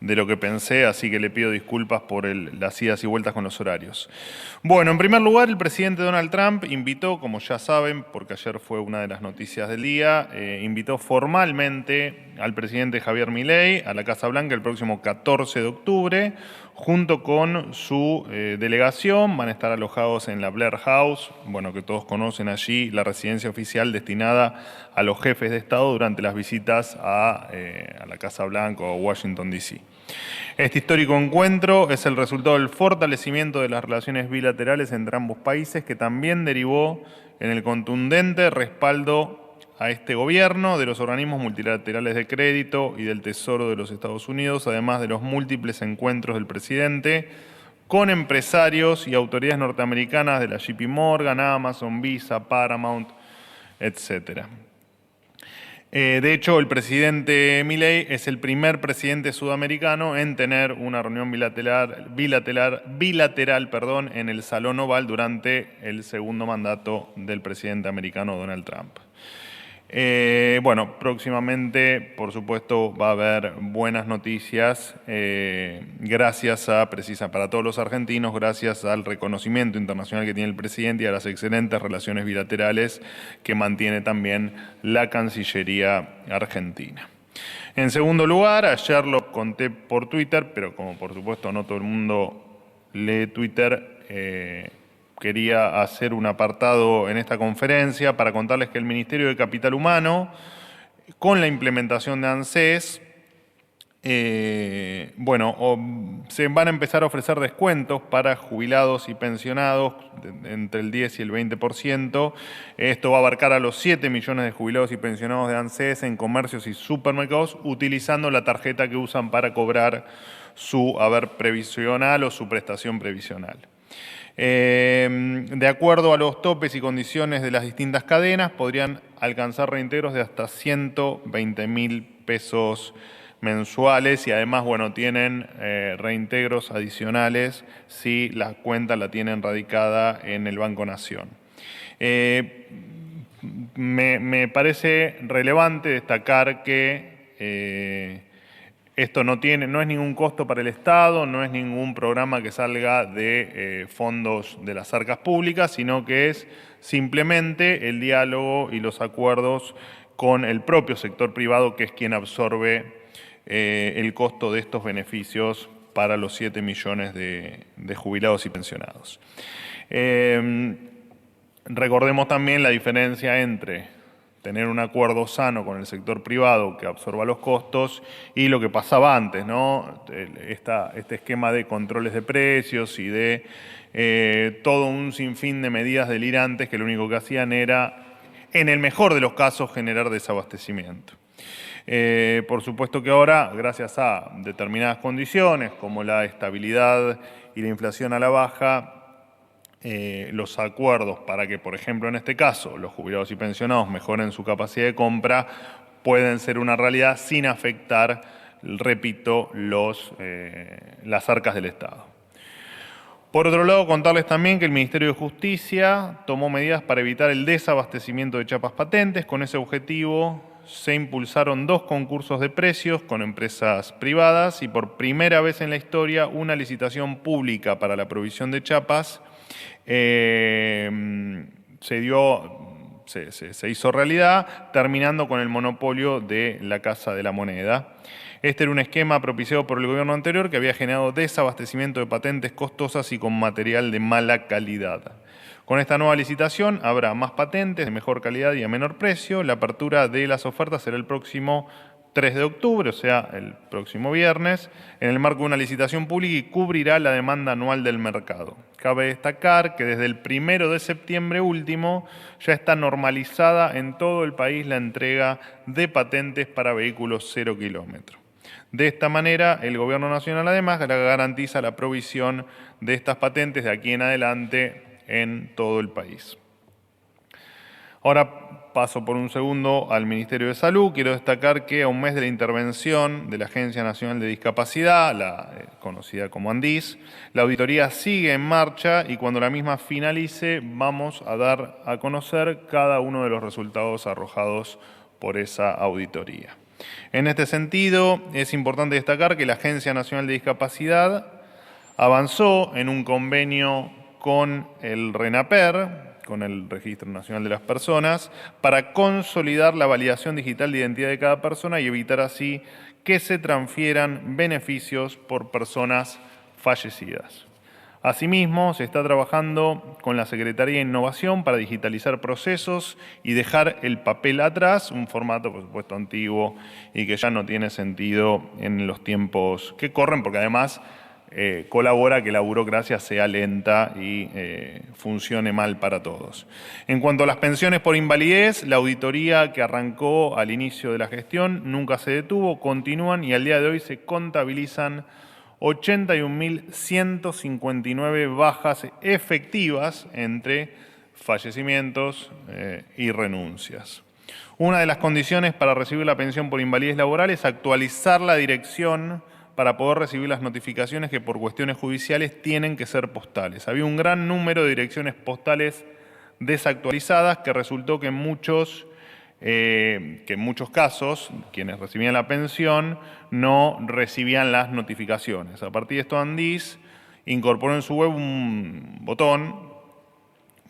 de lo que pensé, así que le pido disculpas por las idas y vueltas con los horarios. Bueno, en primer lugar, el presidente Donald Trump invitó, como ya saben, porque ayer fue una de las noticias del día, invitó formalmente al presidente Javier Milei a la Casa Blanca el próximo 14 de octubre, junto con su delegación. Van a estar alojados en la Blair House, bueno, que todos conocen allí, la residencia oficial destinada a los jefes de Estado durante las visitas a la Casa Blanca o Washington, D.C. Este histórico encuentro es el resultado del fortalecimiento de las relaciones bilaterales entre ambos países, que también derivó en el contundente respaldo a este gobierno de los organismos multilaterales de crédito y del Tesoro de los Estados Unidos, además de los múltiples encuentros del presidente con empresarios y autoridades norteamericanas de la JP Morgan, Amazon, Visa, Paramount, etc. De hecho, el presidente Milei es el primer presidente sudamericano en tener una reunión bilateral, en el Salón Oval durante el segundo mandato del presidente americano Donald Trump. Bueno, próximamente, por supuesto, va a haber buenas noticias para todos los argentinos, gracias al reconocimiento internacional que tiene el presidente y a las excelentes relaciones bilaterales que mantiene también la Cancillería argentina. En segundo lugar, ayer lo conté por Twitter, pero como por supuesto no todo el mundo lee Twitter, quería hacer un apartado en esta conferencia para contarles que el Ministerio de Capital Humano, con la implementación de ANSES, se van a empezar a ofrecer descuentos para jubilados y pensionados entre el 10 y el 20%. Esto va a abarcar a los 7 millones de jubilados y pensionados de ANSES en comercios y supermercados utilizando la tarjeta que usan para cobrar su haber previsional o su prestación previsional. De acuerdo a los topes y condiciones de las distintas cadenas, podrían alcanzar reintegros de hasta 120.000 pesos mensuales y además, tienen reintegros adicionales si la cuenta la tienen radicada en el Banco Nación. Me parece relevante destacar que esto no es ningún costo para el Estado, no es ningún programa que salga de fondos de las arcas públicas, sino que es simplemente el diálogo y los acuerdos con el propio sector privado, que es quien absorbe el costo de estos beneficios para los 7 millones de jubilados y pensionados. Recordemos también la diferencia entre tener un acuerdo sano con el sector privado que absorba los costos y lo que pasaba antes, ¿no? Este esquema de controles de precios y de todo un sinfín de medidas delirantes que lo único que hacían era, en el mejor de los casos, generar desabastecimiento. Por supuesto que ahora, gracias a determinadas condiciones como la estabilidad y la inflación a la baja, los acuerdos para que, por ejemplo, en este caso, los jubilados y pensionados mejoren su capacidad de compra, pueden ser una realidad sin afectar, repito, las arcas del Estado. Por otro lado, contarles también que el Ministerio de Justicia tomó medidas para evitar el desabastecimiento de chapas patentes. Con ese objetivo se impulsaron 2 concursos de precios con empresas privadas y por primera vez en la historia una licitación pública para la provisión de chapas se hizo realidad, terminando con el monopolio de la Casa de la Moneda. Este era un esquema propiciado por el gobierno anterior que había generado desabastecimiento de patentes costosas y con material de mala calidad. Con esta nueva licitación habrá más patentes de mejor calidad y a menor precio. La apertura de las ofertas será el próximo 3 de octubre, o sea, el próximo viernes, en el marco de una licitación pública y cubrirá la demanda anual del mercado. Cabe destacar que desde el 1 de septiembre último ya está normalizada en todo el país la entrega de patentes para vehículos 0 kilómetros. De esta manera, el Gobierno Nacional además garantiza la provisión de estas patentes de aquí en adelante en todo el país. Ahora paso por un segundo al Ministerio de Salud. Quiero destacar que a un mes de la intervención de la Agencia Nacional de Discapacidad, conocida como ANDIS, la auditoría sigue en marcha y cuando la misma finalice vamos a dar a conocer cada uno de los resultados arrojados por esa auditoría. En este sentido, es importante destacar que la Agencia Nacional de Discapacidad avanzó en un convenio con el RENAPER, con el Registro Nacional de las Personas, para consolidar la validación digital de identidad de cada persona y evitar así que se transfieran beneficios por personas fallecidas. Asimismo, se está trabajando con la Secretaría de Innovación para digitalizar procesos y dejar el papel atrás, un formato, por supuesto, antiguo y que ya no tiene sentido en los tiempos que corren, porque además colabora a que la burocracia sea lenta y funcione mal para todos. En cuanto a las pensiones por invalidez, la auditoría que arrancó al inicio de la gestión nunca se detuvo, continúan y al día de hoy se contabilizan 81.159 bajas efectivas entre fallecimientos y renuncias. Una de las condiciones para recibir la pensión por invalidez laboral es actualizar la dirección para poder recibir las notificaciones que por cuestiones judiciales tienen que ser postales. Había un gran número de direcciones postales desactualizadas que resultó que en muchos casos quienes recibían la pensión no recibían las notificaciones. A partir de esto, Andis incorporó en su web un botón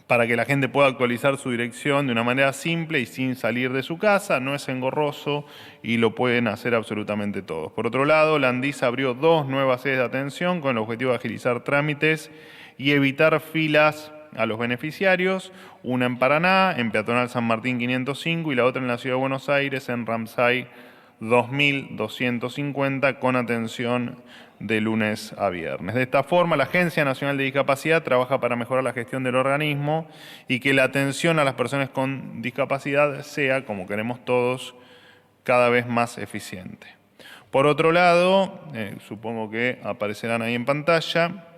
para que la gente pueda actualizar su dirección de una manera simple y sin salir de su casa. No es engorroso y lo pueden hacer absolutamente todos. Por otro lado, la Andis abrió 2 nuevas sedes de atención con el objetivo de agilizar trámites y evitar filas a los beneficiarios, una en Paraná, en Peatonal San Martín 505 y la otra en la Ciudad de Buenos Aires, en Ramsay 2250, con atención de lunes a viernes. De esta forma, la Agencia Nacional de Discapacidad trabaja para mejorar la gestión del organismo y que la atención a las personas con discapacidad sea, como queremos todos, cada vez más eficiente. Por otro lado, supongo que aparecerán ahí en pantalla,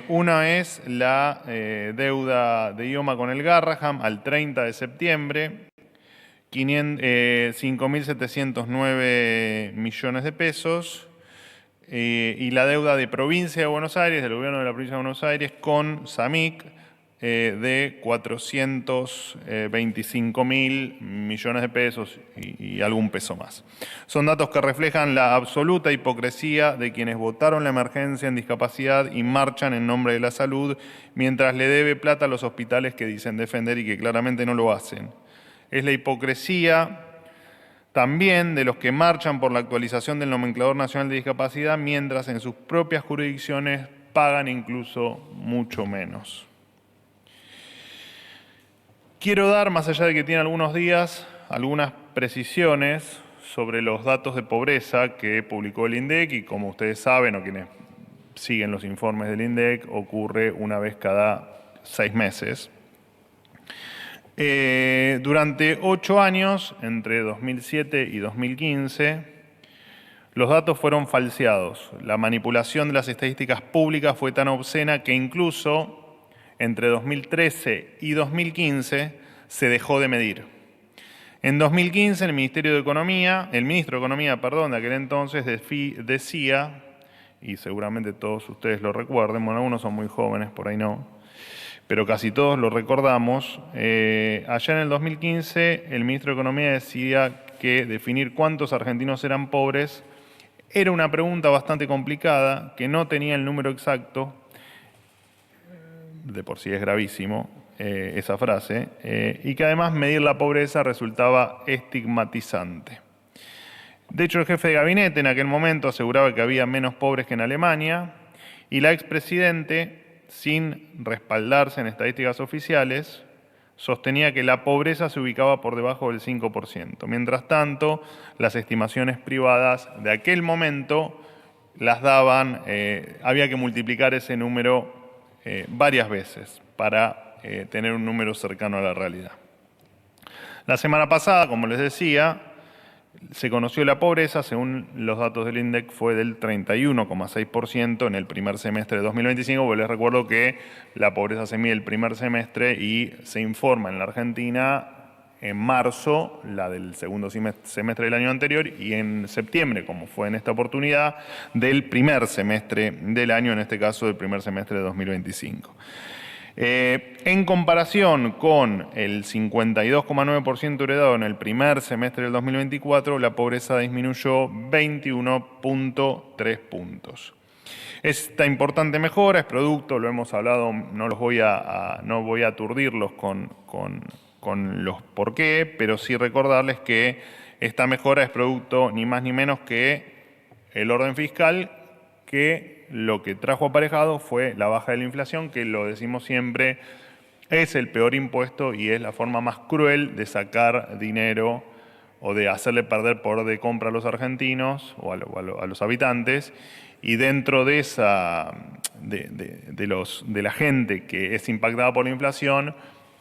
una es la deuda de IOMA con el Garraham al 30 de septiembre, 5.709 millones de pesos, y la deuda de Provincia de Buenos Aires, del Gobierno de la Provincia de Buenos Aires, con SAMIC, de 425.000 millones de pesos y algún peso más. Son datos que reflejan la absoluta hipocresía de quienes votaron la emergencia en discapacidad y marchan en nombre de la salud, mientras le debe plata a los hospitales que dicen defender y que claramente no lo hacen. Es la hipocresía también de los que marchan por la actualización del Nomenclador Nacional de Discapacidad, mientras en sus propias jurisdicciones pagan incluso mucho menos. Quiero dar, más allá de que tiene algunos días, algunas precisiones sobre los datos de pobreza que publicó el INDEC y, como ustedes saben o quienes siguen los informes del INDEC, ocurre una vez cada 6 meses. Durante 8 años, entre 2007 y 2015, los datos fueron falseados. La manipulación de las estadísticas públicas fue tan obscena que incluso entre 2013 y 2015 se dejó de medir. En 2015 el ministro de Economía, de aquel entonces decía, y seguramente todos ustedes lo recuerden, bueno, algunos son muy jóvenes, por ahí no, pero casi todos lo recordamos, allá en el 2015 el ministro de Economía decía que definir cuántos argentinos eran pobres era una pregunta bastante complicada, que no tenía el número exacto, de por sí es gravísimo esa frase, y que además medir la pobreza resultaba estigmatizante. De hecho, el jefe de gabinete en aquel momento aseguraba que había menos pobres que en Alemania, y la expresidente, sin respaldarse en estadísticas oficiales, sostenía que la pobreza se ubicaba por debajo del 5%. Mientras tanto, las estimaciones privadas de aquel momento las daban, había que multiplicar ese número varias veces para tener un número cercano a la realidad. La semana pasada, como les decía, se conoció la pobreza, según los datos del INDEC, fue del 31,6% en el primer semestre de 2025, porque les recuerdo que la pobreza se mide el primer semestre y se informa en la Argentina en marzo, la del segundo semestre del año anterior, y en septiembre, como fue en esta oportunidad, del primer semestre del año, en este caso del primer semestre de 2025. En comparación con el 52,9% heredado en el primer semestre del 2024, la pobreza disminuyó 21,3 puntos. Esta importante mejora es producto, lo hemos hablado, no voy a aturdirlos con los por qué, pero sí recordarles que esta mejora es producto ni más ni menos que el orden fiscal, que lo que trajo aparejado fue la baja de la inflación, que lo decimos siempre, es el peor impuesto y es la forma más cruel de sacar dinero o de hacerle perder poder de compra a los argentinos o a los habitantes. Y dentro de de la gente que es impactada por la inflación,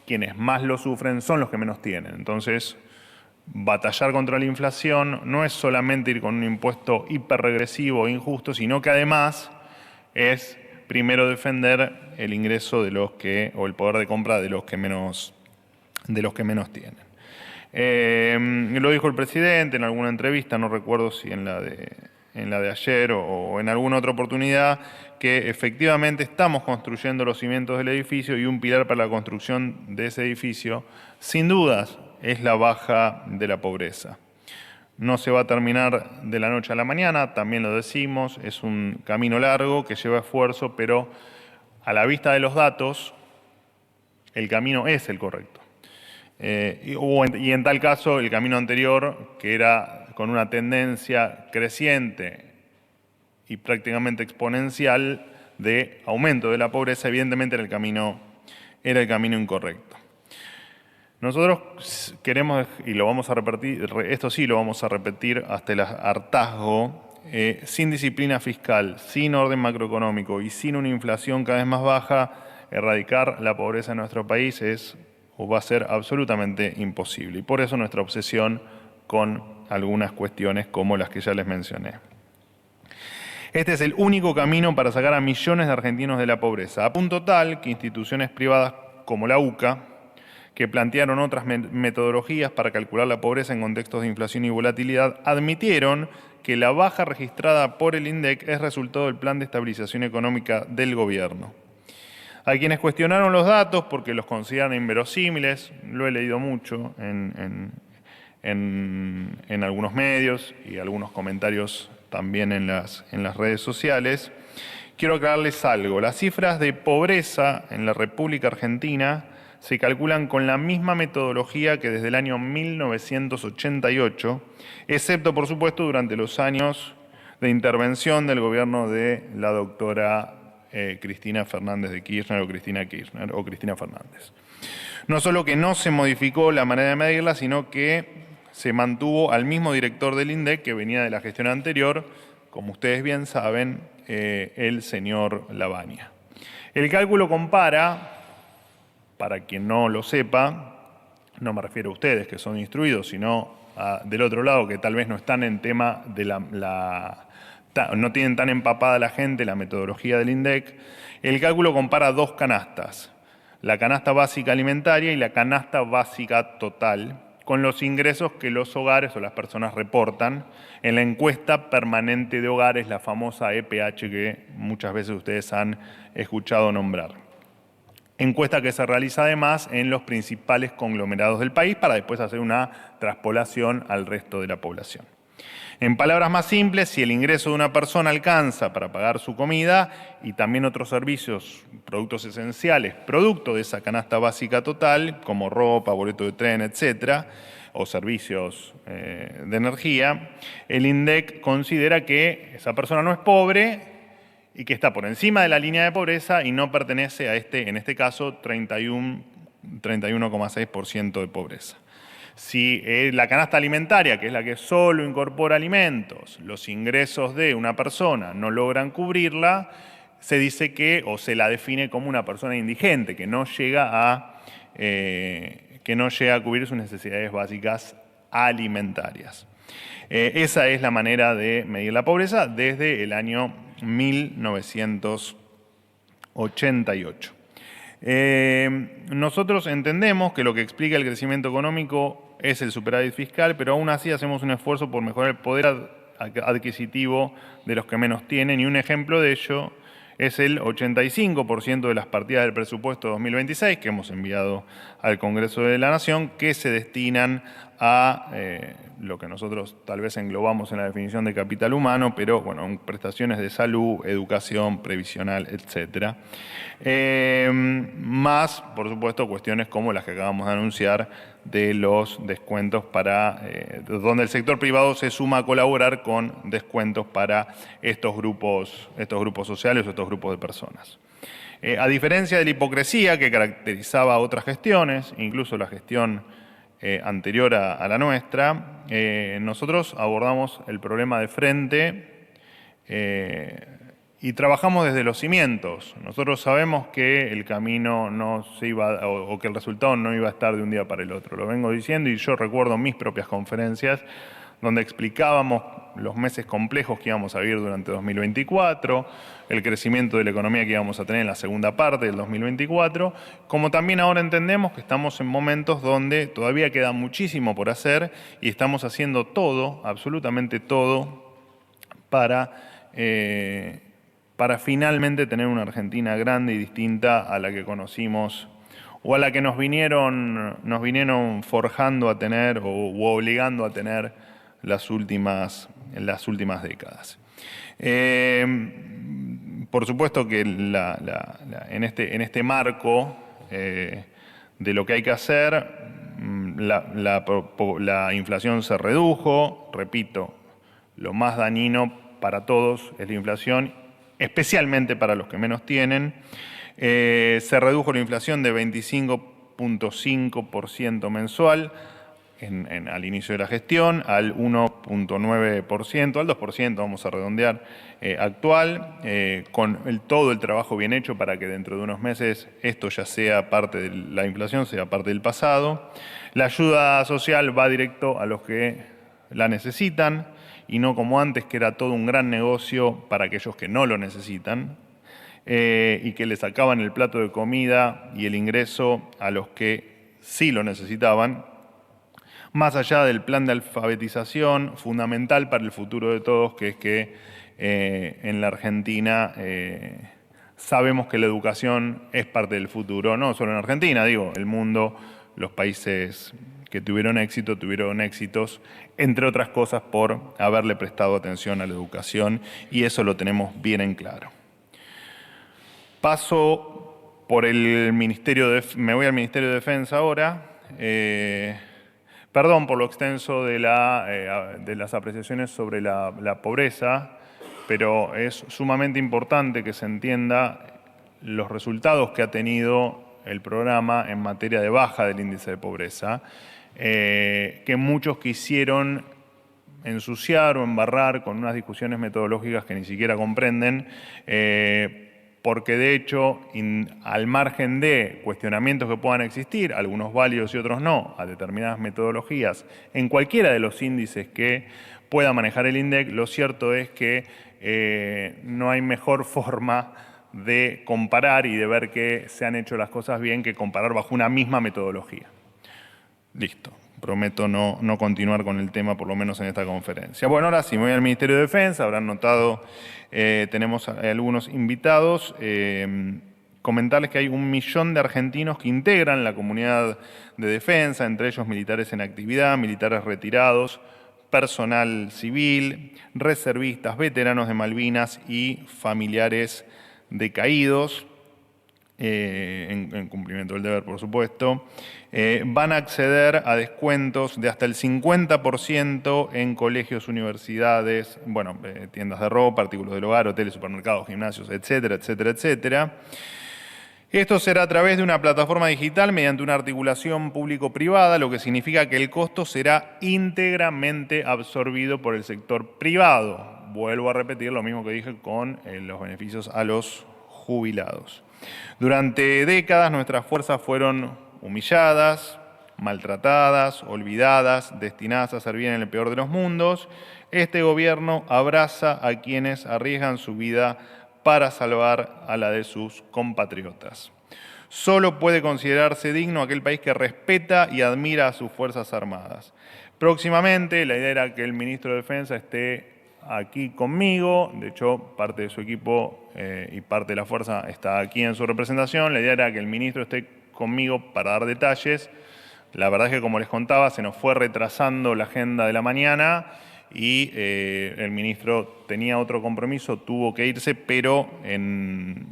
quienes más lo sufren son los que menos tienen. Entonces, batallar contra la inflación no es solamente ir con un impuesto hiperregresivo e injusto, sino que además es primero defender el ingreso de o el poder de compra de los que menos tienen. Lo dijo el presidente en alguna entrevista, no recuerdo si en la de ayer o en alguna otra oportunidad, que efectivamente estamos construyendo los cimientos del edificio y un pilar para la construcción de ese edificio, sin dudas, es la baja de la pobreza. No se va a terminar de la noche a la mañana, también lo decimos, es un camino largo que lleva esfuerzo, pero a la vista de los datos, el camino es el correcto. Y en tal caso, el camino anterior, que era con una tendencia creciente y prácticamente exponencial de aumento de la pobreza, evidentemente era el camino incorrecto. Nosotros queremos, y lo vamos a repetir, esto sí lo vamos a repetir hasta el hartazgo, sin disciplina fiscal, sin orden macroeconómico y sin una inflación cada vez más baja, erradicar la pobreza en nuestro país va a ser absolutamente imposible. Y por eso nuestra obsesión con algunas cuestiones como las que ya les mencioné. Este es el único camino para sacar a millones de argentinos de la pobreza, a punto tal que instituciones privadas como la UCA, que plantearon otras metodologías para calcular la pobreza en contextos de inflación y volatilidad, admitieron que la baja registrada por el INDEC es resultado del plan de estabilización económica del gobierno. Hay quienes cuestionaron los datos porque los consideran inverosímiles, lo he leído mucho en algunos medios y algunos comentarios también en las redes sociales. Quiero aclararles algo. Las cifras de pobreza en la República Argentina se calculan con la misma metodología que desde el año 1988, excepto, por supuesto, durante los años de intervención del gobierno de la doctora Cristina Fernández de Kirchner o Cristina Kirchner o Cristina Fernández. No solo que no se modificó la manera de medirla, sino que se mantuvo al mismo director del INDEC que venía de la gestión anterior, como ustedes bien saben, el señor Lavagna. El cálculo compara, para quien no lo sepa, no me refiero a ustedes que son instruidos, sino del otro lado que tal vez no están en tema de no tienen tan empapada la gente la metodología del INDEC. El cálculo compara dos canastas, la canasta básica alimentaria y la canasta básica total, con los ingresos que los hogares o las personas reportan en la encuesta permanente de hogares, la famosa EPH que muchas veces ustedes han escuchado nombrar. Encuesta que se realiza además en los principales conglomerados del país para después hacer una traspolación al resto de la población. En palabras más simples, si el ingreso de una persona alcanza para pagar su comida y también otros servicios, productos esenciales, producto de esa canasta básica total, como ropa, boleto de tren, etcétera, o servicios de energía, el INDEC considera que esa persona no es pobre y que está por encima de la línea de pobreza y no pertenece a en este caso, 31,6% de pobreza. Si la canasta alimentaria, que es la que solo incorpora alimentos, los ingresos de una persona no logran cubrirla, se dice o se la define como una persona indigente, que no llega a cubrir sus necesidades básicas alimentarias. Esa es la manera de medir la pobreza desde el año 1988. Nosotros entendemos que lo que explica el crecimiento económico es el superávit fiscal, pero aún así hacemos un esfuerzo por mejorar el poder adquisitivo de los que menos tienen, y un ejemplo de ello Es el 85% de las partidas del presupuesto 2026 que hemos enviado al Congreso de la Nación que se destinan a lo que nosotros tal vez englobamos en la definición de capital humano, pero bueno, prestaciones de salud, educación, previsional, etcétera. Más, por supuesto, cuestiones como las que acabamos de anunciar de los descuentos para, donde el sector privado se suma a colaborar con descuentos para estos grupos sociales o estos grupos de personas. A diferencia de la hipocresía que caracterizaba otras gestiones, incluso la gestión anterior a la nuestra, nosotros abordamos el problema de frente y trabajamos desde los cimientos. Nosotros sabemos que el camino no se iba, o que el resultado no iba a estar de un día para el otro. Lo vengo diciendo y yo recuerdo mis propias conferencias donde explicábamos los meses complejos que íbamos a vivir durante 2024, el crecimiento de la economía que íbamos a tener en la segunda parte del 2024, como también ahora entendemos que estamos en momentos donde todavía queda muchísimo por hacer y estamos haciendo todo, absolutamente todo, para finalmente tener una Argentina grande y distinta a la que conocimos o a la que nos vinieron forjando a tener o obligando a tener las últimas décadas. Por supuesto que en este marco de lo que hay que hacer, la inflación se redujo, repito, lo más dañino para todos es la inflación, especialmente para los que menos tienen. Se redujo la inflación de 25.5% mensual al inicio de la gestión, al 1.9%, al 2%, vamos a redondear, actual, con todo el trabajo bien hecho para que dentro de unos meses esto ya sea parte de la inflación, sea parte del pasado. La ayuda social va directo a los que la necesitan y no como antes, que era todo un gran negocio para aquellos que no lo necesitan y que les sacaban el plato de comida y el ingreso a los que sí lo necesitaban. Más allá del plan de alfabetización, fundamental para el futuro de todos, que es que en la Argentina sabemos que la educación es parte del futuro, no solo en Argentina, digo, el mundo, los países que tuvieron éxitos, entre otras cosas, por haberle prestado atención a la educación, y eso lo tenemos bien en claro. Paso por el me voy al Ministerio de Defensa ahora. Perdón por lo extenso de las apreciaciones sobre la pobreza, pero es sumamente importante que se entienda los resultados que ha tenido el programa en materia de baja del índice de pobreza, que muchos quisieron ensuciar o embarrar con unas discusiones metodológicas que ni siquiera comprenden, porque de hecho, al margen de cuestionamientos que puedan existir, algunos válidos y otros no, a determinadas metodologías, en cualquiera de los índices que pueda manejar el INDEC, lo cierto es que no hay mejor forma de comparar y de ver que se han hecho las cosas bien que comparar bajo una misma metodología. Listo. Prometo no continuar con el tema, por lo menos en esta conferencia. Bueno, ahora sí, me voy al Ministerio de Defensa. Habrán notado, tenemos algunos invitados. Comentarles que hay 1 millón de argentinos que integran la comunidad de defensa, entre ellos militares en actividad, militares retirados, personal civil, reservistas, veteranos de Malvinas y familiares de caídos. En cumplimiento del deber, por supuesto, van a acceder a descuentos de hasta el 50% en colegios, universidades, bueno, tiendas de ropa, artículos del hogar, hoteles, supermercados, gimnasios, etcétera, etcétera, etcétera. Esto será a través de una plataforma digital mediante una articulación público-privada, lo que significa que el costo será íntegramente absorbido por el sector privado. Vuelvo a repetir lo mismo que dije con los beneficios a los jubilados. Durante décadas nuestras fuerzas fueron humilladas, maltratadas, olvidadas, destinadas a servir en el peor de los mundos. Este gobierno abraza a quienes arriesgan su vida para salvar a la de sus compatriotas. Solo puede considerarse digno aquel país que respeta y admira a sus Fuerzas Armadas. Próximamente, la idea era que el ministro de Defensa esté aquí conmigo. De hecho, parte de su equipo y parte de la fuerza está aquí en su representación. La idea era que el ministro esté conmigo para dar detalles. La verdad es que, como les contaba, se nos fue retrasando la agenda de la mañana y el ministro tenía otro compromiso, tuvo que irse, pero en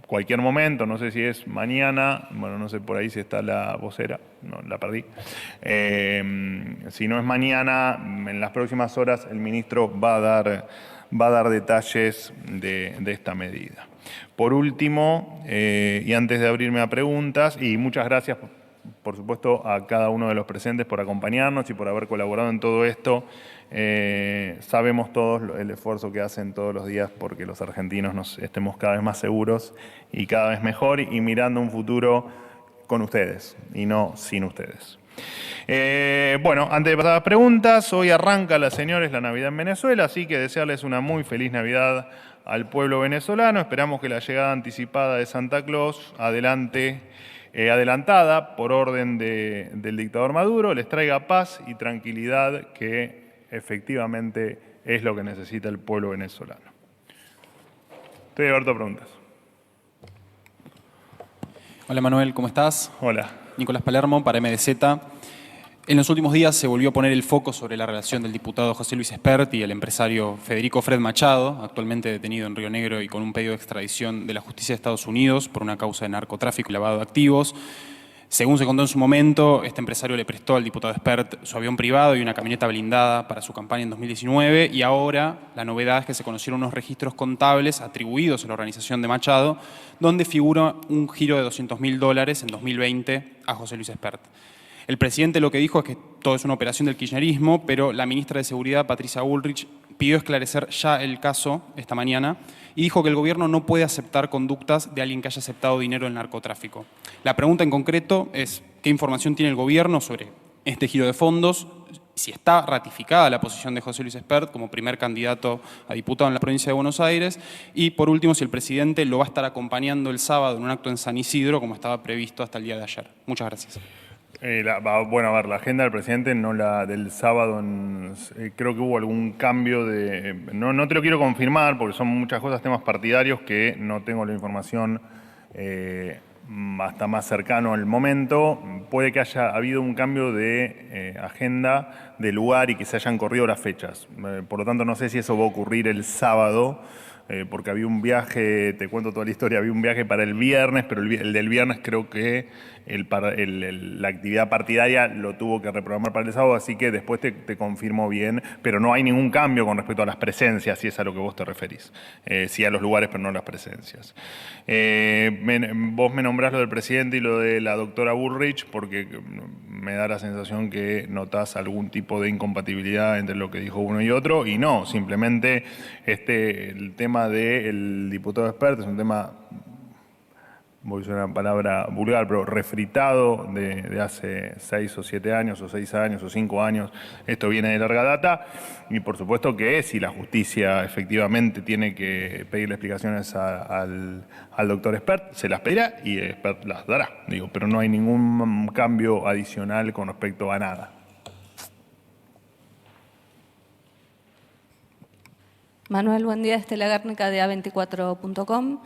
cualquier momento, no sé si es mañana, bueno, no sé por ahí si está la vocera, no, la perdí. Si no es mañana, en las próximas horas el ministro va a dar detalles de esta medida. Por último, y antes de abrirme a preguntas, y muchas gracias por supuesto a cada uno de los presentes por acompañarnos y por haber colaborado en todo esto. Sabemos todos el esfuerzo que hacen todos los días porque los argentinos nos estemos cada vez más seguros y cada vez mejor y mirando un futuro con ustedes y no sin ustedes. Bueno, antes de pasar a las preguntas, hoy arranca, señores, la Navidad en Venezuela, así que desearles una muy feliz Navidad al pueblo venezolano. Esperamos que la llegada anticipada de Santa Claus adelantada por orden del dictador Maduro, les traiga paz y tranquilidad, que efectivamente es lo que necesita el pueblo venezolano. Estoy abierto a preguntas. Hola Manuel, ¿cómo estás? Hola. Nicolás Palermo, para MDZ. En los últimos días se volvió a poner el foco sobre la relación del diputado José Luis Espert y el empresario Federico Fred Machado, actualmente detenido en Río Negro y con un pedido de extradición de la justicia de Estados Unidos por una causa de narcotráfico y lavado de activos. Según se contó en su momento, este empresario le prestó al diputado Espert su avión privado y una camioneta blindada para su campaña en 2019, y ahora la novedad es que se conocieron unos registros contables atribuidos a la organización de Machado, donde figura un giro de $200.000 en 2020 a José Luis Espert. El presidente lo que dijo es que todo es una operación del kirchnerismo, pero la ministra de Seguridad, Patricia Bullrich, pidió esclarecer ya el caso esta mañana y dijo que el gobierno no puede aceptar conductas de alguien que haya aceptado dinero del narcotráfico. La pregunta en concreto es: ¿qué información tiene el gobierno sobre este giro de fondos? Si está ratificada la posición de José Luis Espert como primer candidato a diputado en la provincia de Buenos Aires. Y por último, si el presidente lo va a estar acompañando el sábado en un acto en San Isidro, como estaba previsto hasta el día de ayer. Muchas gracias. Bueno, a ver, la agenda del presidente, no la del sábado, creo que hubo algún cambio de... No te lo quiero confirmar porque son muchas cosas, temas partidarios que no tengo la información hasta más cercano al momento. Puede que haya habido un cambio de agenda, de lugar, y que se hayan corrido las fechas. Por lo tanto, no sé si eso va a ocurrir el sábado, porque había un viaje, te cuento toda la historia, había un viaje para el viernes, pero el del viernes creo que la actividad partidaria lo tuvo que reprogramar para el sábado, así que después te confirmo bien, pero no hay ningún cambio con respecto a las presencias, si es a lo que vos te referís. Sí a los lugares, pero no a las presencias. Vos me nombrás lo del presidente y lo de la doctora Bullrich, porque me da la sensación que notás algún tipo de incompatibilidad entre lo que dijo uno y otro, y no, simplemente el tema del diputado Espert es un tema, voy a usar una palabra vulgar, pero refritado de hace 6 o 7 años, o 6 años, o 5 años. Esto viene de larga data, y por supuesto que si la justicia efectivamente tiene que pedirle explicaciones al doctor Espert, se las pedirá y Espert las dará. Pero no hay ningún cambio adicional con respecto a nada. Manuel, buen día. Estela Gárnica de A24.com.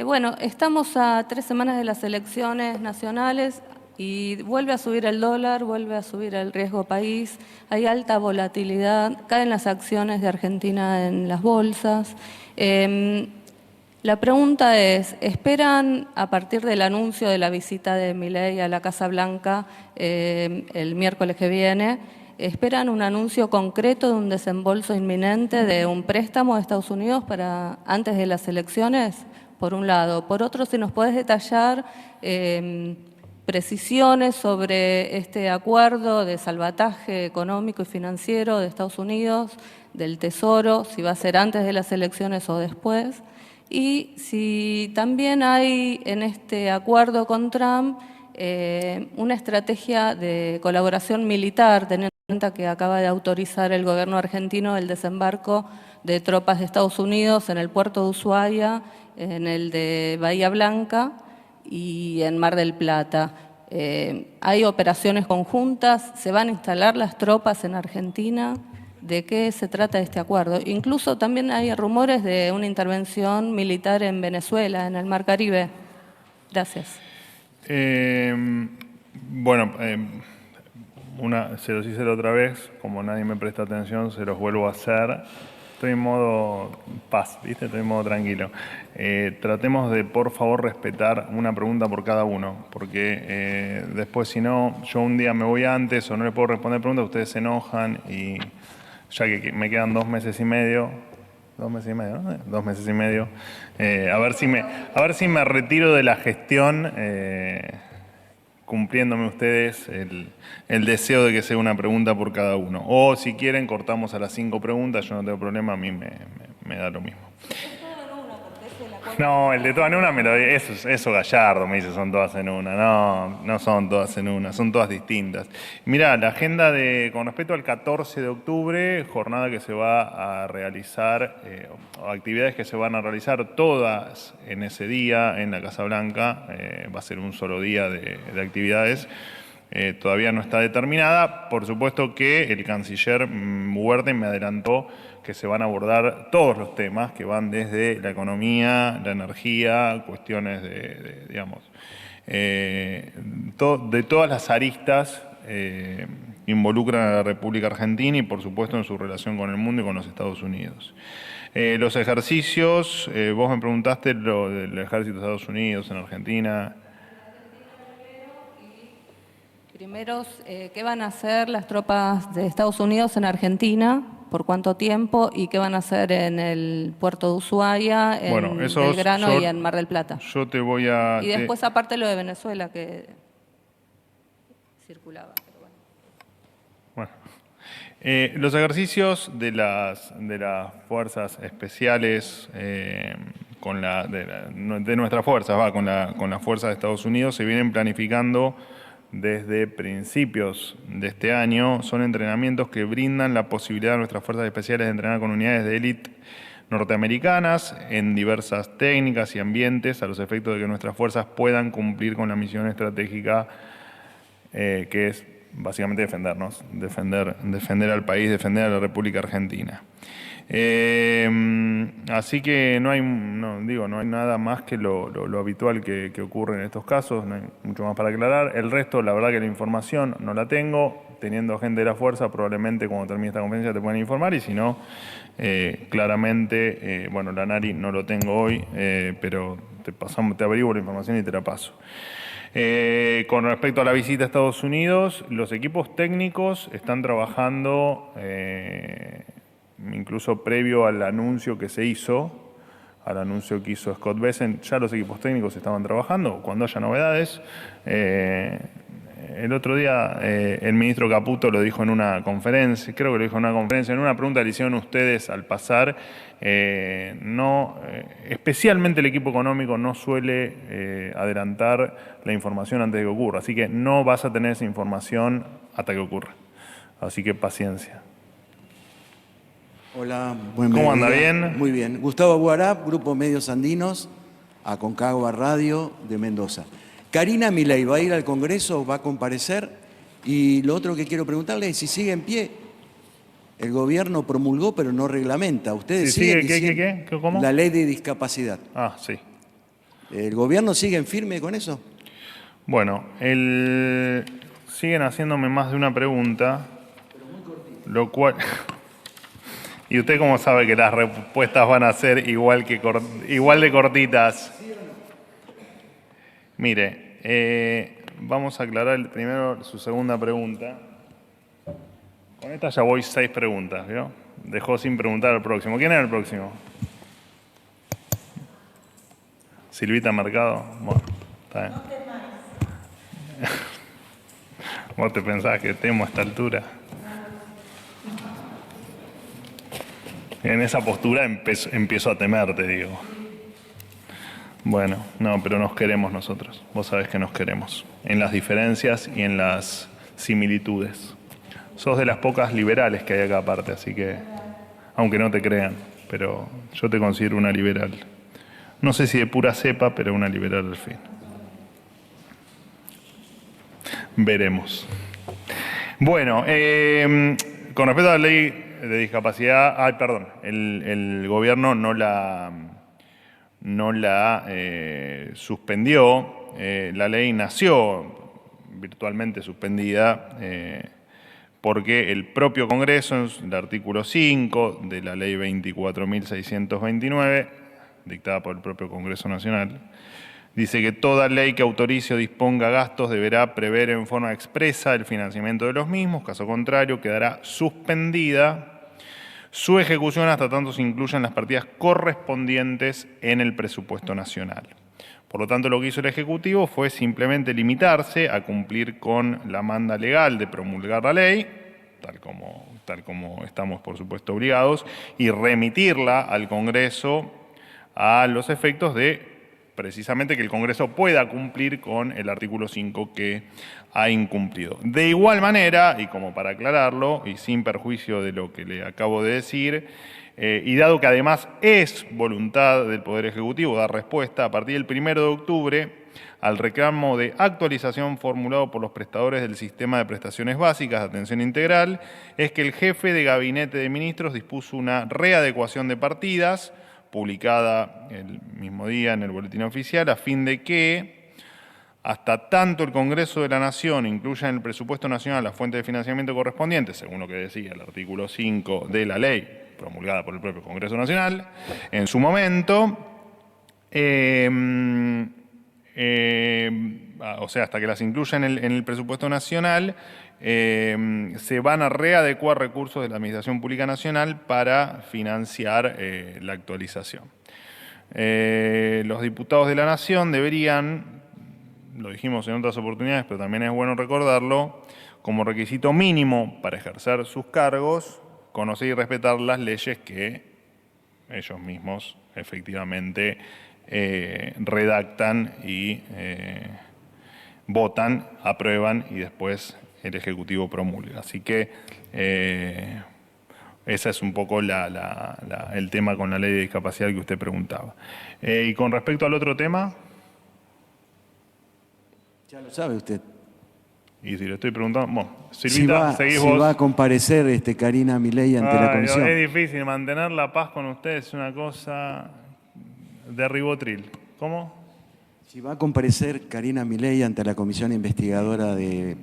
Bueno, estamos a 3 semanas de las elecciones nacionales y vuelve a subir el dólar, vuelve a subir el riesgo país, hay alta volatilidad, caen las acciones de Argentina en las bolsas. La pregunta es: ¿esperan a partir del anuncio de la visita de Milei a la Casa Blanca el miércoles que viene, esperan un anuncio concreto de un desembolso inminente de un préstamo de Estados Unidos para antes de las elecciones? Por un lado. Por otro, si nos podés detallar precisiones sobre este acuerdo de salvataje económico y financiero de Estados Unidos, del Tesoro, si va a ser antes de las elecciones o después. Y si también hay en este acuerdo con Trump una estrategia de colaboración militar, teniendo en cuenta que acaba de autorizar el gobierno argentino el desembarco de tropas de Estados Unidos en el puerto de Ushuaia, en el de Bahía Blanca y en Mar del Plata. ¿Hay operaciones conjuntas? ¿Se van a instalar las tropas en Argentina? de qué se trata este acuerdo. Incluso también hay rumores de una intervención militar en Venezuela, en el Mar Caribe. Gracias. Bueno, se los hice la otra vez, como nadie me presta atención, se los vuelvo a hacer. Estoy en modo paz, ¿viste? Estoy en modo tranquilo. Tratemos de, por favor, respetar una pregunta por cada uno, porque después, si no, yo un día me voy antes o no les puedo responder preguntas, ustedes se enojan y ya que me quedan 2 meses y medio, 2 meses y medio, ¿no? 2 meses y medio, a ver si me retiro de la gestión, cumpliéndome ustedes el deseo de que sea una pregunta por cada uno. O si quieren, cortamos a las 5 preguntas, yo no tengo problema, a mí me da lo mismo. No, el de todas en una me lo eso Gallardo me dice, son todas en una. No son todas en una, son todas distintas. Mirá, la agenda con respecto al 14 de octubre, jornada que se va a realizar, actividades que se van a realizar todas en ese día en la Casa Blanca, va a ser un solo día de actividades. Todavía no está determinada. Por supuesto que el canciller Werden me adelantó que se van a abordar todos los temas que van desde la economía, la energía, cuestiones de todas las aristas involucran a la República Argentina y por supuesto en su relación con el mundo y con los Estados Unidos. Los ejercicios, vos me preguntaste lo del ejército de Estados Unidos en Argentina. Primero, ¿qué van a hacer las tropas de Estados Unidos en Argentina? ¿Por cuánto tiempo? ¿Y qué van a hacer en el puerto de Ushuaia, en Belgrano y en Mar del Plata? Yo te voy a... Y después aparte lo de Venezuela que circulaba. Pero bueno. Los ejercicios de las fuerzas especiales de nuestras fuerzas, con la fuerza de Estados Unidos, se vienen planificando desde principios de este año. Son entrenamientos que brindan la posibilidad a nuestras fuerzas especiales de entrenar con unidades de élite norteamericanas en diversas técnicas y ambientes a los efectos de que nuestras fuerzas puedan cumplir con la misión estratégica que es básicamente defendernos, defender al país, defender a la República Argentina. Así que no hay nada más que lo habitual que ocurre en estos casos, no hay mucho más para aclarar. El resto, la verdad que la información no la tengo. Teniendo gente de la fuerza, probablemente cuando termine esta conferencia te puedan informar, y si no, claramente, la NARI no lo tengo hoy, pero te averiguo la información y te la paso. Con respecto a la visita a Estados Unidos, los equipos técnicos están trabajando, incluso previo al anuncio que se hizo, al anuncio que hizo Scott Bessent, ya los equipos técnicos estaban trabajando. Cuando haya novedades, el otro día el ministro Caputo lo dijo en una conferencia, creo que lo dijo en una conferencia, en una pregunta que le hicieron ustedes al pasar, especialmente el equipo económico no suele adelantar la información antes de que ocurra, así que no vas a tener esa información hasta que ocurra. Así que paciencia. Hola, buen ¿Cómo anda? día. ¿Bien? Muy bien. Gustavo Buarap, Grupo Medios Andinos, Aconcagua Radio de Mendoza. Karina Milei va a ir al Congreso, va a comparecer, y lo otro que quiero preguntarle es si sigue en pie. El gobierno promulgó, pero no reglamenta. ¿Ustedes siguen diciendo ¿Qué? ¿Cómo? la ley de discapacidad? Ah, sí. ¿El gobierno sigue en firme con eso? Bueno, siguen haciéndome más de una pregunta, lo cual... ¿Y usted cómo sabe que las respuestas van a ser igual de cortitas? Mire, vamos a aclarar primero su segunda pregunta. Con esta ya voy 6 preguntas, ¿vio? Dejó sin preguntar al próximo. ¿Quién era el próximo? Silvita Mercado. Bueno, está bien. ¿Vos te pensás que temo a esta altura? En esa postura empiezo a temer, te digo. Bueno, no, pero nos queremos nosotros. Vos sabés que nos queremos. En las diferencias y en las similitudes. Sos de las pocas liberales que hay acá aparte, así que, aunque no te crean, pero yo te considero una liberal. No sé si de pura cepa, pero una liberal al fin. Veremos. Bueno, con respecto a la ley de discapacidad, el gobierno no la suspendió. La ley nació virtualmente suspendida porque el propio Congreso, en el artículo 5 de la ley 24.629, dictada por el propio Congreso Nacional, dice que toda ley que autorice o disponga gastos deberá prever en forma expresa el financiamiento de los mismos, caso contrario quedará suspendida su ejecución hasta tanto se incluyan las partidas correspondientes en el presupuesto nacional. Por lo tanto, lo que hizo el Ejecutivo fue simplemente limitarse a cumplir con la manda legal de promulgar la ley, tal como estamos, por supuesto, obligados, y remitirla al Congreso a los efectos de precisamente que el Congreso pueda cumplir con el artículo 5 que ha incumplido. De igual manera, y como para aclararlo, y sin perjuicio de lo que le acabo de decir, y dado que además es voluntad del Poder Ejecutivo dar respuesta a partir del 1 de octubre al reclamo de actualización formulado por los prestadores del sistema de prestaciones básicas de atención integral, es que el jefe de gabinete de ministros dispuso una readecuación de partidas, publicada el mismo día en el Boletín Oficial, a fin de que hasta tanto el Congreso de la Nación incluya en el presupuesto nacional las fuentes de financiamiento correspondientes, según lo que decía el artículo 5 de la ley, promulgada por el propio Congreso Nacional, en su momento, o sea, hasta que las incluya en el presupuesto nacional, se van a readecuar recursos de la Administración Pública Nacional para financiar la actualización. Los diputados de la Nación deberían, lo dijimos en otras oportunidades, pero también es bueno recordarlo, como requisito mínimo para ejercer sus cargos, conocer y respetar las leyes que ellos mismos efectivamente redactan y votan, aprueban y después el Ejecutivo promulga. Así que ese es un poco el tema con la ley de discapacidad que usted preguntaba. Y con respecto al otro tema... Ya lo sabe usted. Y si le estoy preguntando... Bueno, Silvita, seguís si vos. va a comparecer Karina Milei ante la comisión. Es difícil mantener la paz con ustedes, es una cosa de ribotril. ¿Cómo? Si va a comparecer Karina Milei ante la comisión investigadora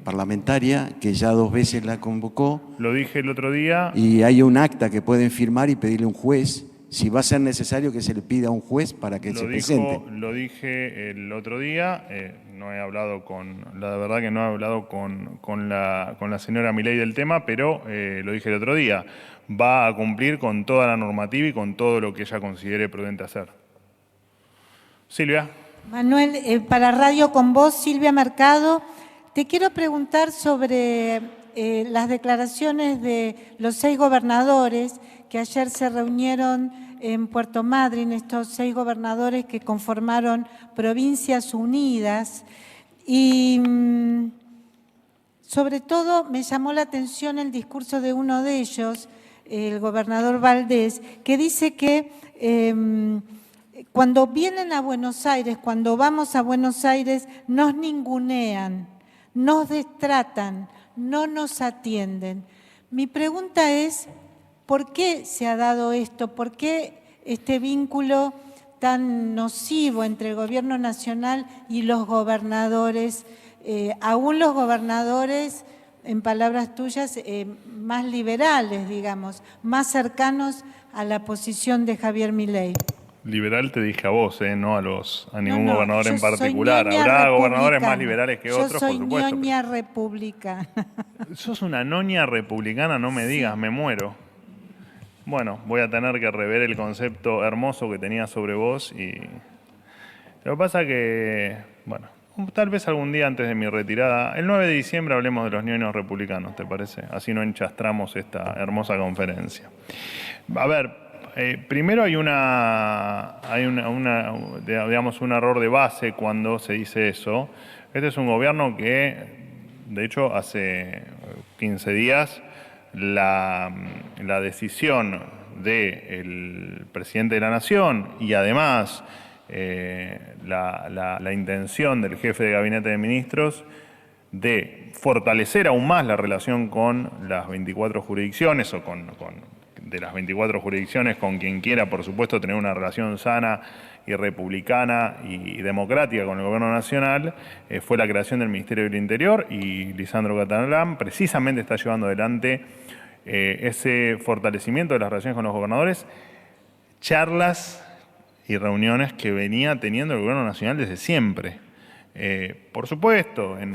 parlamentaria, que ya 2 veces la convocó. Lo dije el otro día. Y hay un acta que pueden firmar y pedirle a un juez, si va a ser necesario que se le pida a un juez para que se presente. Lo dije el otro día, no he hablado la verdad que no he hablado con la señora Milei del tema, pero lo dije el otro día, va a cumplir con toda la normativa y con todo lo que ella considere prudente hacer. Silvia. Manuel, para Radio con Vos, Silvia Mercado, te quiero preguntar sobre las declaraciones de los 6 gobernadores que ayer se reunieron en Puerto Madryn, estos 6 gobernadores que conformaron Provincias Unidas. Y sobre todo me llamó la atención el discurso de uno de ellos, el gobernador Valdés, que dice que cuando vienen a Buenos Aires, cuando vamos a Buenos Aires, nos ningunean, nos destratan, no nos atienden. Mi pregunta es, ¿por qué se ha dado esto? ¿Por qué este vínculo tan nocivo entre el gobierno nacional y los gobernadores? Aún los gobernadores, en palabras tuyas, más liberales, digamos, más cercanos a la posición de Javier Milei. Liberal te dije a vos, no a ningún gobernador en particular. Habrá gobernadores más liberales que otros, por supuesto. Yo soy ñoña republicana. Sos una ñoña republicana, no me digas, me muero. Bueno, voy a tener que rever el concepto hermoso que tenía sobre vos y... Lo que pasa que, bueno, tal vez algún día antes de mi retirada, el 9 de diciembre hablemos de los ñoños republicanos, ¿te parece? Así no enchastramos esta hermosa conferencia. A ver... primero hay digamos, un error de base cuando se dice eso. Este es un gobierno que, de hecho, hace 15 días la decisión del presidente de la Nación y además la intención del jefe de gabinete de ministros de fortalecer aún más la relación con las 24 jurisdicciones o de las 24 jurisdicciones con quien quiera, por supuesto, tener una relación sana y republicana y democrática con el Gobierno Nacional, fue la creación del Ministerio del Interior, y Lisandro Catalán precisamente está llevando adelante ese fortalecimiento de las relaciones con los gobernadores, charlas y reuniones que venía teniendo el Gobierno Nacional desde siempre. Por supuesto, en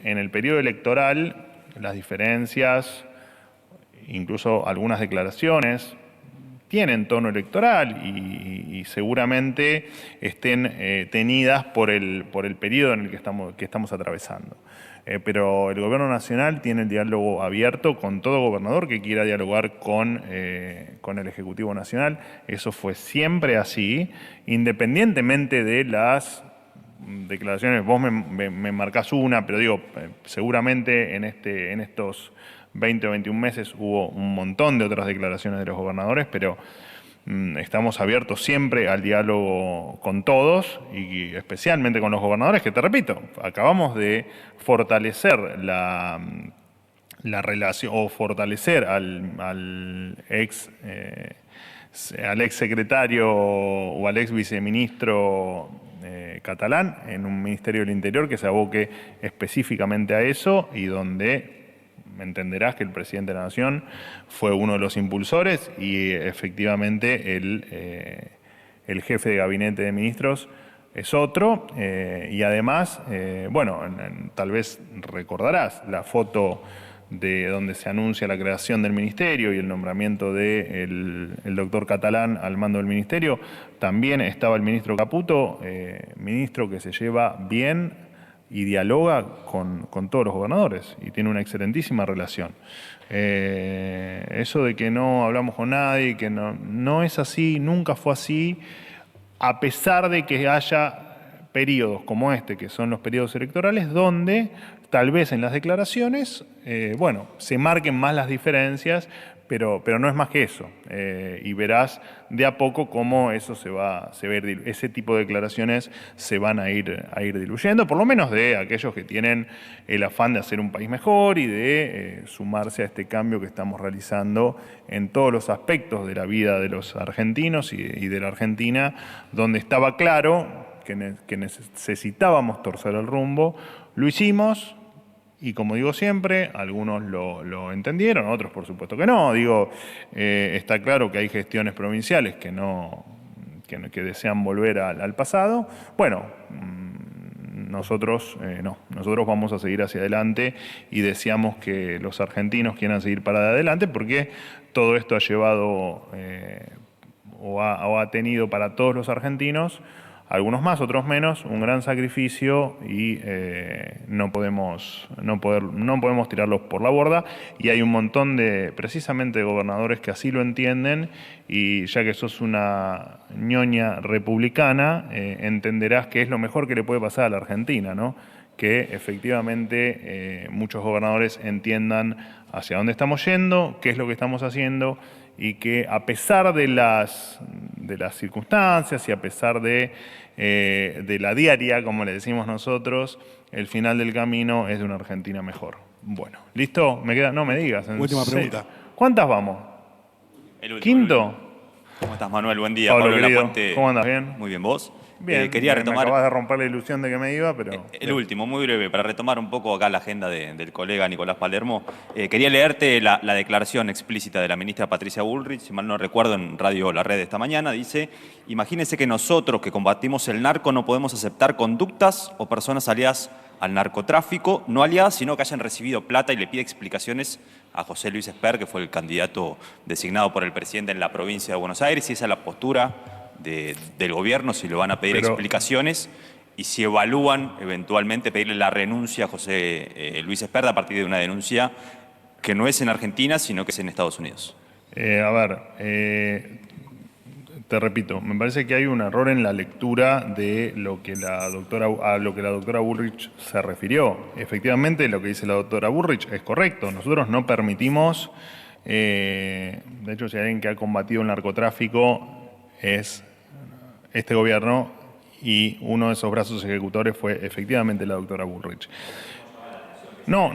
el periodo electoral, las diferencias, incluso algunas declaraciones, tienen tono electoral y seguramente estén tenidas por el periodo en el que estamos atravesando. Pero el Gobierno Nacional tiene el diálogo abierto con todo gobernador que quiera dialogar con el Ejecutivo Nacional. Eso fue siempre así, independientemente de las declaraciones. Vos me marcás una, pero digo, seguramente en estos 20 o 21 meses hubo un montón de otras declaraciones de los gobernadores, pero estamos abiertos siempre al diálogo con todos y especialmente con los gobernadores, que te repito, acabamos de fortalecer la relación, o fortalecer al ex secretario o al ex viceministro Catalán en un Ministerio del Interior que se aboque específicamente a eso, y donde entenderás que el presidente de la Nación fue uno de los impulsores y efectivamente el jefe de gabinete de ministros es otro. Y además, bueno, tal vez recordarás la foto de donde se anuncia la creación del ministerio y el nombramiento del doctor Catalán al mando del ministerio. También estaba el ministro Caputo, ministro que se lleva bien y dialoga con todos los gobernadores y tiene una excelentísima relación. Eso de que no hablamos con nadie, que no es así, nunca fue así, a pesar de que haya periodos como este, que son los periodos electorales, donde tal vez en las declaraciones, bueno, se marquen más las diferencias, pero no es más que eso. Y verás de a poco cómo eso ese tipo de declaraciones se van a ir diluyendo, por lo menos de aquellos que tienen el afán de hacer un país mejor y de sumarse a este cambio que estamos realizando en todos los aspectos de la vida de los argentinos y de la Argentina, donde estaba claro que necesitábamos torcer el rumbo. Lo hicimos. Y como digo siempre, algunos lo entendieron, otros por supuesto que no. Digo, está claro que hay gestiones provinciales que desean volver al pasado. Bueno, nosotros no. Nosotros vamos a seguir hacia adelante y deseamos que los argentinos quieran seguir para adelante, porque todo esto ha llevado o ha tenido para todos los argentinos, algunos más, otros menos, un gran sacrificio, y no podemos tirarlos por la borda. Y hay un montón precisamente de gobernadores que así lo entienden, y ya que sos una ñoña republicana, entenderás que es lo mejor que le puede pasar a la Argentina, ¿no? Que efectivamente muchos gobernadores entiendan hacia dónde estamos yendo, qué es lo que estamos haciendo, y que a pesar de las circunstancias y a pesar de la diaria, como le decimos nosotros, el final del camino es de una Argentina mejor. Bueno, ¿listo? No me digas. Última pregunta. ¿Cuántas vamos? El último, ¿Quinto? ¿Cómo estás, Manuel? Buen día. Pablo, querido, Lapuente. ¿cómo andas? ¿Bien? Muy bien, ¿vos? Bien, quería me retomar... acabas de romper la ilusión de que me iba, pero... El último, muy breve, para retomar un poco acá la agenda del colega Nicolás Palermo. Quería leerte la declaración explícita de la ministra Patricia Bullrich, si mal no recuerdo, en Radio La Red esta mañana. Dice: imagínense que nosotros que combatimos el narco no podemos aceptar conductas o personas aliadas al narcotráfico, no aliadas, sino que hayan recibido plata, y le pide explicaciones a José Luis Espert, que fue el candidato designado por el presidente en la provincia de Buenos Aires, y esa es la postura del gobierno, si le van a pedir explicaciones, y si evalúan eventualmente pedirle la renuncia a José Luis Espert a partir de una denuncia que no es en Argentina, sino que es en Estados Unidos. Te repito, me parece que hay un error en la lectura de lo que la doctora Bullrich se refirió. Efectivamente, lo que dice la doctora Bullrich es correcto. Nosotros no permitimos, de hecho, si hay alguien que ha combatido el narcotráfico es este gobierno, y uno de esos brazos ejecutores fue efectivamente la doctora Bullrich. No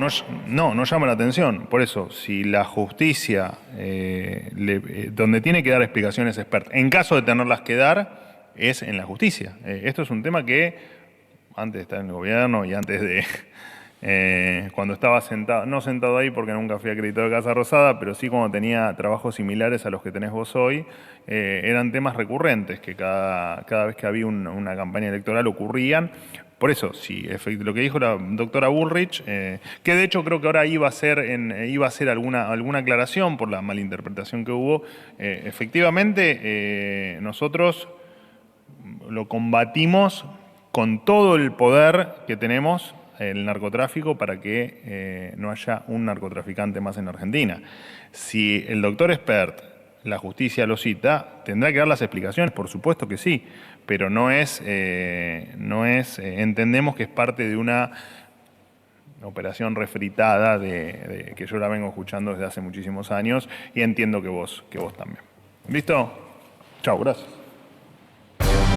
llama la atención. Por eso, si la justicia, donde tiene que dar explicaciones expertas, en caso de tenerlas que dar, es en la justicia. Esto es un tema que, antes de estar en el gobierno y antes de, cuando estaba sentado, no sentado ahí porque nunca fui acreditado de Casa Rosada, pero sí cuando tenía trabajos similares a los que tenés vos hoy, eran temas recurrentes que cada vez que había una campaña electoral ocurrían. Por eso, sí, lo que dijo la doctora Bullrich, que de hecho creo que ahora iba a hacer alguna aclaración por la malinterpretación que hubo, efectivamente nosotros lo combatimos con todo el poder que tenemos, el narcotráfico, para que no haya un narcotraficante más en Argentina. Si el doctor Espert, la justicia lo cita, tendrá que dar las explicaciones, por supuesto que sí, pero entendemos que es parte de una operación refritada que yo la vengo escuchando desde hace muchísimos años y entiendo que vos también. ¿Listo? Chau, gracias.